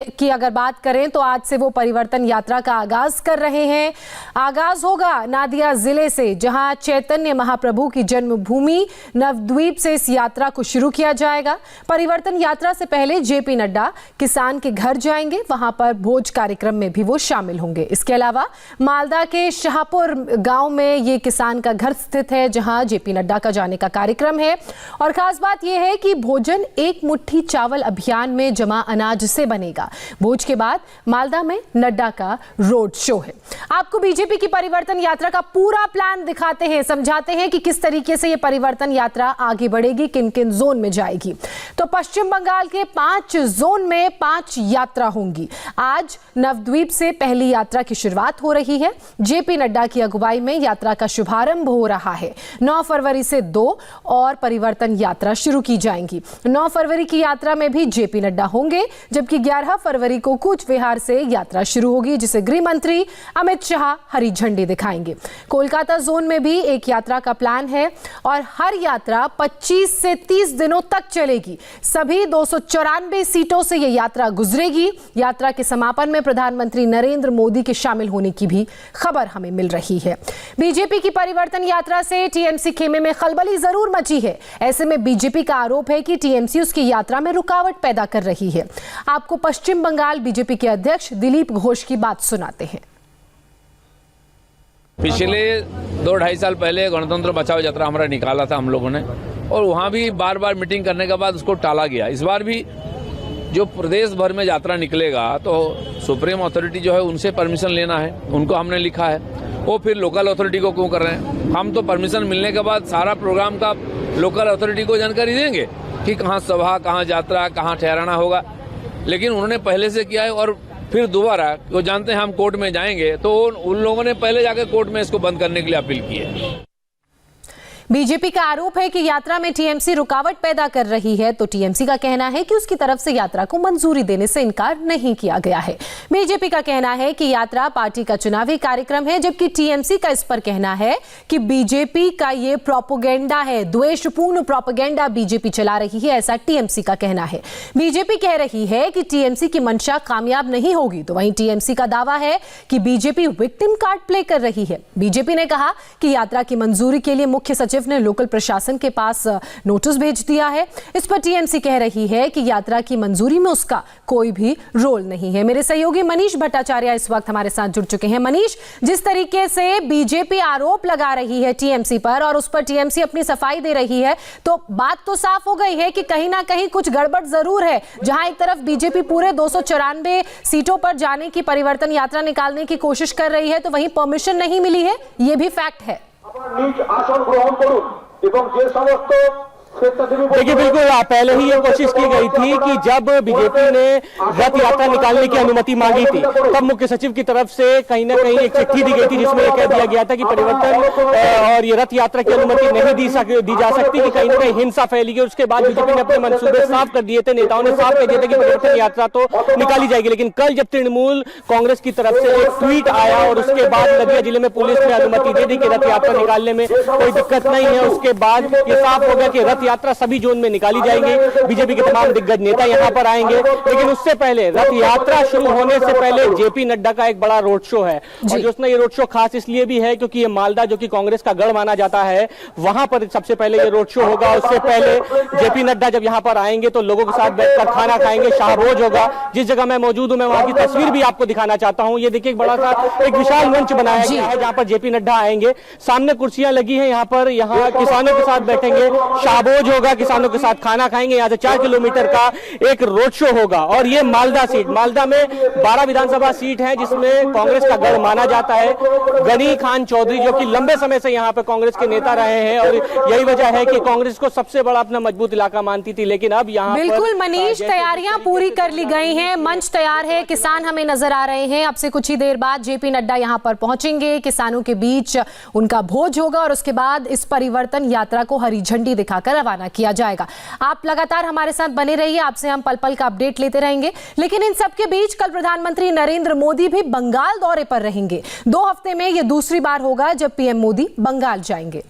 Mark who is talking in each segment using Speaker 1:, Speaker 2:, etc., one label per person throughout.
Speaker 1: की अगर बात करें तो आज से वो परिवर्तन यात्रा का आगाज कर रहे हैं। आगाज होगा नादिया जिले से, जहां चैतन्य महाप्रभु की जन्मभूमि नवद्वीप से इस यात्रा को शुरू किया जाएगा। परिवर्तन यात्रा से पहले जेपी नड्डा किसान के घर जाएंगे, वहां पर भोज कार्यक्रम में भी वो शामिल होंगे। इसके अलावा मालदा के शाहपुर गांव में ये किसान का घर स्थित है, जहां जेपी नड्डा का जाने का कार्यक्रम है। और खास बात यह है कि भोजन एक मुट्ठी चावल अभियान में जमा अनाज से बनेगा। भोज के बाद मालदा में नड्डा का रोड शो है। आपको बीजेपी की परिवर्तन यात्रा का पूरा प्लान दिखाते हैं, समझाते हैं कि किस तरीके से यह परिवर्तन यात्रा आगे बढ़ेगी, किन किन जोन में जाएगी। तो पश्चिम बंगाल के 5 जोन में 5 यात्रा होंगी। आज नवद्वीप से पहली यात्रा की शुरुआत हो रही है। जेपी नड्डा की अगुवाई में यात्रा का शुभारंभ हो रहा है। 9 फरवरी से 2 और परिवर्तन यात्रा शुरू की जाएंगी। 9 फरवरी की यात्रा में भी जेपी नड्डा होंगे, जबकि 11 फरवरी को कूच विहार से यात्रा शुरू होगी, जिसे गृह मंत्री अमित शाह हरी झंडी दिखाएंगे। कोलकाता जोन में भी एक यात्रा का प्लान है और हर यात्रा 25 से 30 दिनों तक चलेगी। सभी 294 सीटों से यह यात्रा गुजरेगी। यात्रा के समापन में प्रधानमंत्री नरेंद्र मोदी के शामिल होने की भी खबर हमें मिल रही है। बीजेपी की परिवर्तन यात्रा से टीएमसी खेमे में खलबली जरूर मची है। ऐसे में बीजेपी का आरोप है कि टीएमसी उसकी यात्रा में रुकावट पैदा कर रही है। आपको पश्चिम बंगाल बीजेपी के अध्यक्ष दिलीप घोष की बात सुनाते हैं।
Speaker 2: पिछले 2-2.5 साल पहले गणतंत्र बचाओ यात्रा हमारा निकाला था हम लोगों ने, और वहाँ भी बार बार मीटिंग करने के बाद उसको टाला गया। इस बार भी जो प्रदेश भर में यात्रा निकलेगा तो सुप्रीम अथॉरिटी जो है उनसे परमिशन लेना है, उनको हमने लिखा है। वो फिर लोकल अथॉरिटी को क्यों कर रहे हैं? हम तो परमिशन मिलने के बाद सारा प्रोग्राम का लोकल अथॉरिटी को जानकारी देंगे कि कहाँ सभा, कहाँ यात्रा, कहाँ ठहराना होगा। लेकिन उन्होंने पहले से किया है और फिर दोबारा वो जानते हैं हम कोर्ट में जाएंगे, तो उन लोगों ने पहले जाकर कोर्ट में इसको बंद करने के लिए अपील की है।
Speaker 1: बीजेपी का आरोप है कि यात्रा में टीएमसी रुकावट पैदा कर रही है, तो टीएमसी का कहना है कि उसकी तरफ से यात्रा को मंजूरी देने से इनकार नहीं किया गया है। बीजेपी का कहना है कि यात्रा पार्टी का चुनावी कार्यक्रम है, जबकि टीएमसी का इस पर कहना है कि बीजेपी का ये प्रोपेगेंडा है, द्वेषपूर्ण प्रोपेगेंडा बीजेपी चला रही है, ऐसा टीएमसी का कहना है। बीजेपी कह रही है कि टीएमसी की मंशा कामयाब नहीं होगी, तो वहीं टीएमसी का दावा है कि बीजेपी विक्टिम कार्ड प्ले कर रही है। बीजेपी ने कहा कि यात्रा की मंजूरी के लिए मुख्य सचिव ने लोकल प्रशासन के पास नोटिस भेज दिया है। इस पर टीएमसी कह रही है कि यात्रा की मंजूरी में उसका कोई भी रोल नहीं है। मेरे सहयोगी मनीष भट्टाचार्य इस वक्त हमारे साथ जुड़ चुके हैं। मनीष, जिस तरीके से बीजेपी आरोप लगा रही है टीएमसी पर और उस पर टीएमसी अपनी सफाई दे रही है, तो बात तो साफ हो गई है कि कहीं ना कहीं कुछ गड़बड़ जरूर है। जहां एक तरफ बीजेपी पूरे 294 सीटों पर जाने की परिवर्तन यात्रा निकालने की कोशिश कर रही है, तो वहीं परमिशन नहीं मिली है, यह भी फैक्ट है।
Speaker 3: देखिए, बिल्कुल पहले ही ये कोशिश की गई थी कि जब बीजेपी ने रथ यात्रा निकालने की अनुमति मांगी थी, तब मुख्य सचिव की तरफ से कहीं ना कहीं एक चिट्ठी दी गई थी, जिसमें यह कह दिया गया था कि परिवर्तन और ये रथ यात्रा की अनुमति नहीं दी जा सकती, कि कहीं ना कहीं हिंसा फैली गई। उसके बाद बीजेपी ने अपने मंसूबे साफ कर दिए थे, नेताओं ने साफ कर दिए थे कि परिवर्तन यात्रा तो निकाली जाएगी। लेकिन कल जब तृणमूल कांग्रेस की तरफ से एक ट्वीट आया और उसके बाद नदिया जिले में पुलिस ने अनुमति दे दी कि रथ यात्रा निकालने में कोई दिक्कत नहीं है, उसके बाद ये साफ हो गया कि रथ यात्रा सभी जोन में निकाली जाएंगी। बीजेपी के तमाम दिग्गज नेता यहां पर आएंगे, लेकिन उससे पहले रथ यात्रा शुरू होने से पहले जेपी नड्डा का एक बड़ा रोड शो है। और जो ये रोड शो खास इसलिए भी है क्योंकि ये मालदा, जो कि कांग्रेस का गढ़ माना जाता है, वहां पर सबसे पहले ये रोड शो होगा। उससे पहले जेपी नड्डा जब यहां पर आएंगे तो लोगों के साथ बैठकर खाना खाएंगे, शाहभोज होगा। जिस जगह मैं मौजूद हूं, मैं वहां की तस्वीर भी आपको दिखाना चाहता हूं। ये देखिए, एक बड़ा सा एक विशाल मंच बनाया गया है जहां पर जेपी नड्डा आएंगे। सामने कुर्सियां लगी है, यहाँ किसानों के साथ बैठेंगे, शाहभोज होगा, किसानों के साथ खाना खाएंगे। यहाँ से 4 किलोमीटर का एक रोड शो होगा। और ये मालदा सीट, मालदा में 12 विधानसभा सीट है, जिसमें कांग्रेस का गढ़ माना जाता है। गनी खान चौधरी, जो कि लंबे समय से यहाँ पे कांग्रेस के नेता रहे हैं, और यही वजह है कि कांग्रेस को सबसे बड़ा अपना मजबूत इलाका मानती थी। लेकिन अब यहाँ
Speaker 1: बिल्कुल मनीष, तैयारियां पूरी कर ली गई हैं, मंच तैयार है, किसान हमें नजर आ रहे हैं। अब से कुछ ही देर बाद जेपी नड्डा यहाँ पर पहुंचेंगे, किसानों के बीच उनका भोज होगा और उसके बाद इस परिवर्तन यात्रा को हरी झंडी दिखाकर रवाना किया जाएगा। आप लगातार हमारे साथ बने रहिए, आपसे हम पल पल का अपडेट लेते रहेंगे। लेकिन इन सबके बीच कल प्रधानमंत्री नरेंद्र मोदी भी बंगाल दौरे पर रहेंगे। 2 हफ्ते में यह दूसरी बार होगा जब पीएम मोदी बंगाल जाएंगे।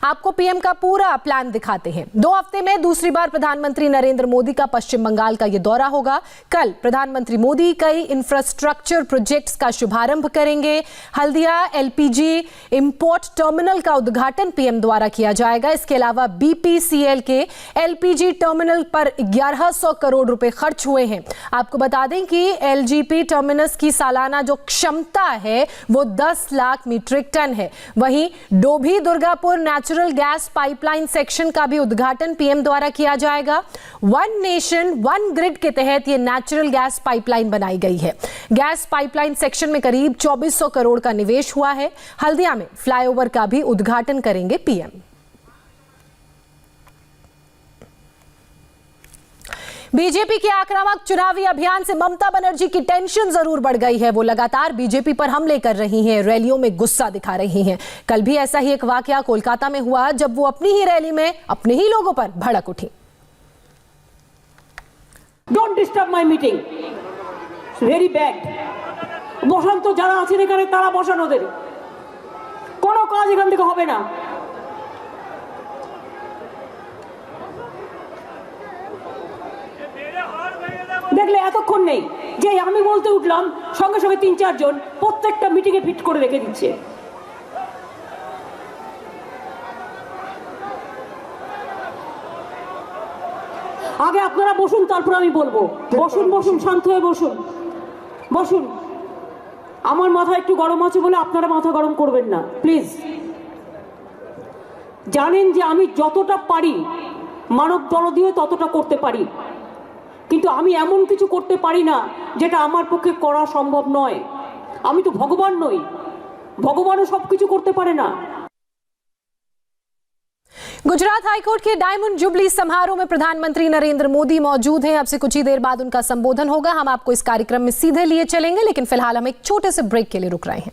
Speaker 1: आपको पीएम का पूरा प्लान दिखाते हैं। 2 हफ्ते में दूसरी बार प्रधानमंत्री नरेंद्र मोदी का पश्चिम बंगाल का यह दौरा होगा। कल प्रधानमंत्री मोदी कई इंफ्रास्ट्रक्चर प्रोजेक्ट्स का शुभारंभ करेंगे। हल्दिया एलपीजी इंपोर्ट टर्मिनल का उद्घाटन पीएम द्वारा किया जाएगा। इसके अलावा बीपीसीएल के एलपीजी टर्मिनल पर 1100 करोड़ रुपए खर्च हुए हैं। आपको बता दें कि एलजीपी टर्मिनस की सालाना जो क्षमता है वो 10 लाख मीट्रिक टन है। वहीं Dobhi Durgapur natural gas pipeline section का भी उद्घाटन पीएम द्वारा किया जाएगा। वन नेशन वन ग्रिड के तहत यह नेचुरल गैस पाइपलाइन बनाई गई है। गैस पाइपलाइन सेक्शन में करीब 2400 करोड़ का निवेश हुआ है। हल्दिया में फ्लाईओवर का भी उद्घाटन करेंगे पीएम। बीजेपी के आक्रामक चुनावी अभियान से ममता बनर्जी की टेंशन जरूर बढ़ गई है। वो लगातार बीजेपी पर हमले कर रही हैं, रैलियों में गुस्सा दिखा रही हैं। कल भी ऐसा ही एक वाकया कोलकाता में हुआ जब वो अपनी ही रैली में अपने ही लोगों पर भड़क उठी।
Speaker 4: Don't disturb my meeting. It's very bad. বসান তো যারা আছেন এখানে তারা বসান, ওদের কোনো কাজ এখান থেকে হবে না। দেখলে এতক্ষণ নেই যে আমি বলতে উঠলাম সঙ্গে সঙ্গে 3-4 জন প্রত্যেকটা মিটিং এ ফিট করে রেখে দিচ্ছে। আগে আপনারা বসুন, তারপর আমি বলবো। বসুন বসুন, শান্ত হয়ে বসুন বসুন। আমার মাথা একটু গরম আছে বলে আপনারা মাথা গরম করবেন না প্লিজ। জানেন যে আমি যতটা পারি মানব দরদিও ততটা করতে পারি, কিন্তু আমি এমন কিছু করতে পারি না যেটা আমার পক্ষে করা সম্ভব নয়। আমি তো ভগবান নই, ভগবানও সবকিছু করতে পারে না।
Speaker 1: गुजरात हाईकोर्ट के डायमंड जुबली समारोह में प्रधानमंत्री नरेंद्र मोदी मौजूद हैं। अब से कुछ ही देर बाद उनका संबोधन होगा। हम आपको इस कार्यक्रम में सीधे लिए चलेंगे, लेकिन फिलहाल हम एक छोटे से ब्रेक के लिए रुक रहे हैं।